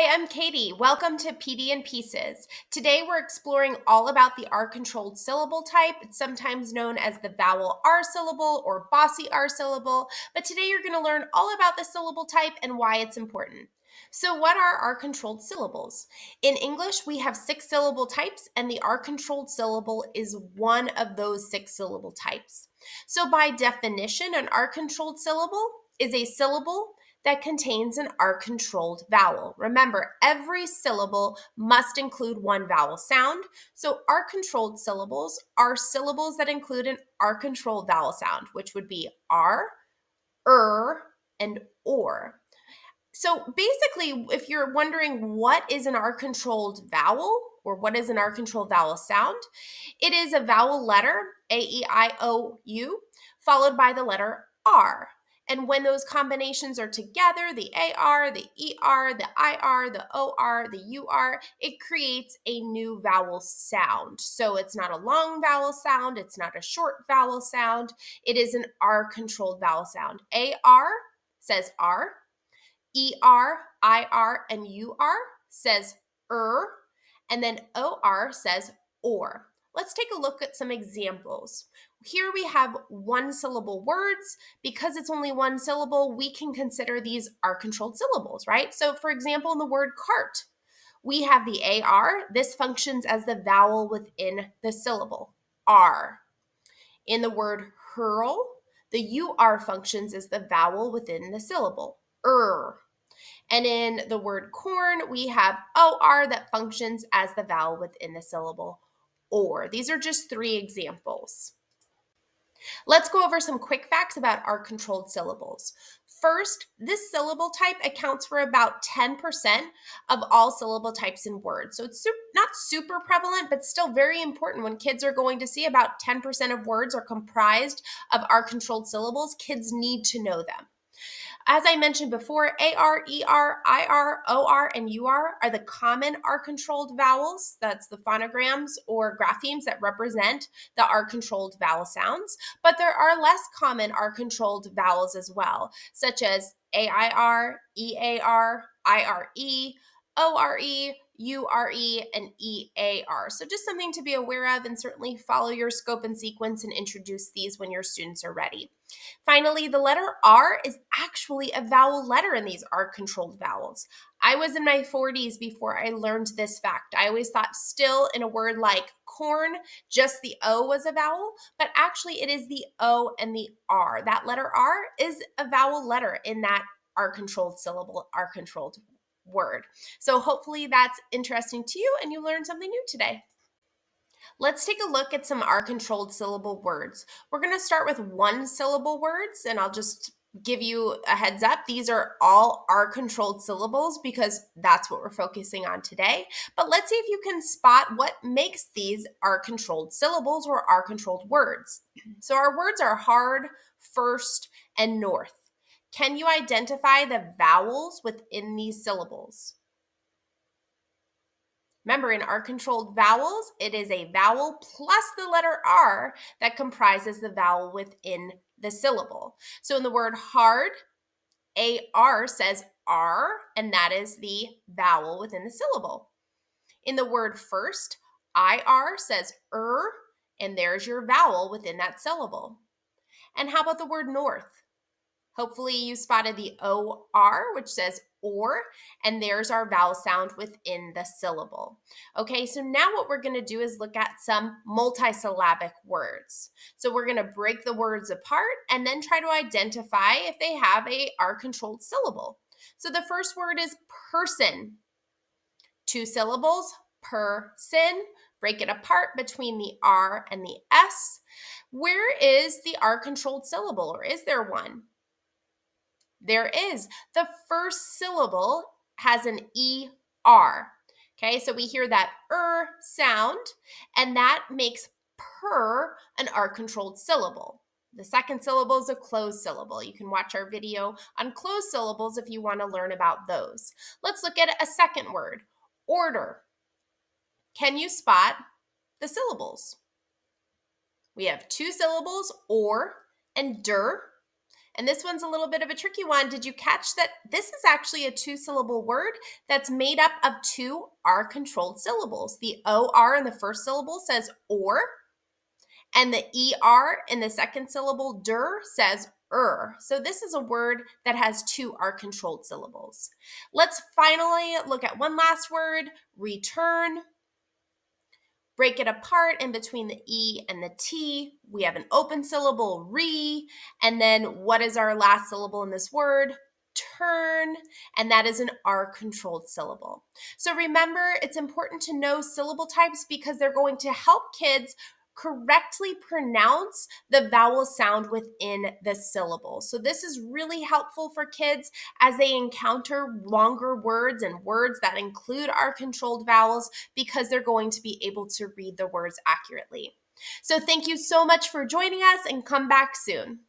Hi, I'm Katie. Welcome to PD and Pieces. Today we're exploring all about the R-controlled syllable type. It's sometimes known as the vowel R syllable or bossy R syllable, but today you're going to learn all about the syllable type and why it's important. So what are R-controlled syllables? In English, we have 6 syllable types, and the R-controlled syllable is one of those 6 syllable types. So by definition, an R-controlled syllable is a syllable that contains an R-controlled vowel. Remember, every syllable must include one vowel sound. So R-controlled syllables are syllables that include an R-controlled vowel sound, which would be R, and or. So basically, if you're wondering what is an R-controlled vowel or what is an R-controlled vowel sound, it is a vowel letter, A-E-I-O-U, followed by the letter R. And when those combinations are together, the AR, the ER, the IR, the OR, the UR, it creates a new vowel sound. So it's not a long vowel sound, it's not a short vowel sound, it is an R-controlled vowel sound. AR says R, ER, IR, and UR says and then OR says or. Let's take a look at some examples. Here we have one syllable words. Because it's only one syllable, we can consider these R-controlled syllables, right? So for example, in the word cart, we have the AR. This functions as the vowel within the syllable, R. In the word hurl, the UR functions as the vowel within the syllable, And in the word corn, we have OR that functions as the vowel within the syllable, or. These are just 3 examples. Let's go over some quick facts about R-controlled syllables. First, this syllable type accounts for about 10% of all syllable types in words. So it's not super prevalent, but still very important. When kids are going to see about 10% of words are comprised of R-controlled syllables, kids need to know them. As I mentioned before, AR, ER, IR, OR, and UR are the common R-controlled vowels. That's the phonograms or graphemes that represent the R-controlled vowel sounds. But there are less common R-controlled vowels as well, such as AIR, EAR, IRE, ORE, URE, and EAR. So just something to be aware of, and certainly follow your scope and sequence and introduce these when your students are ready. Finally, the letter R is actually a vowel letter in these R-controlled vowels. I was in my 40s before I learned this fact. I always thought still in a word like corn, just the O was a vowel, but actually it is the O and the R. That letter R is a vowel letter in that R-controlled syllable, R-controlled word. So hopefully that's interesting to you and you learned something new today. Let's take a look at some R-controlled syllable words. We're going to start with one syllable words, and I'll just give you a heads up. These are all R-controlled syllables because that's what we're focusing on today. But let's see if you can spot what makes these R-controlled syllables or R-controlled words. So our words are hard, first, and north. Can you identify the vowels within these syllables? Remember, in R-controlled vowels, it is a vowel plus the letter R that comprises the vowel within the syllable. So in the word hard, AR says R, and that is the vowel within the syllable. In the word first, IR says and there's your vowel within that syllable. And how about the word north? Hopefully you spotted the OR, which says or, and there's our vowel sound within the syllable. Okay, so now what we're going to do is look at some multisyllabic words. So we're going to break the words apart and then try to identify if they have a R-controlled syllable. So the first word is person. 2 syllables, person. Break it apart between the R and the S. Where is the R-controlled syllable, or is there one? There is. The first syllable has an ER. Okay, so we hear that sound, and that makes per an R-controlled syllable. The second syllable is a closed syllable. You can watch our video on closed syllables if you want to learn about those. Let's look at a second word, order. Can you spot the syllables? We have 2 syllables, or and der. And this one's a little bit of a tricky one. Did you catch that this is actually a two-syllable word that's made up of two R-controlled syllables? The OR in the first syllable says or, and the ER in the second syllable, der, says So this is a word that has two R-controlled syllables. Let's finally look at one last word, return. Break it apart in between the E and the T. We have an open syllable, re, and then what is our last syllable in this word? Turn, and that is an R-controlled syllable. So remember, it's important to know syllable types because they're going to help kids correctly pronounce the vowel sound within the syllable. So this is really helpful for kids as they encounter longer words and words that include R-controlled vowels because they're going to be able to read the words accurately. So thank you so much for joining us, and come back soon.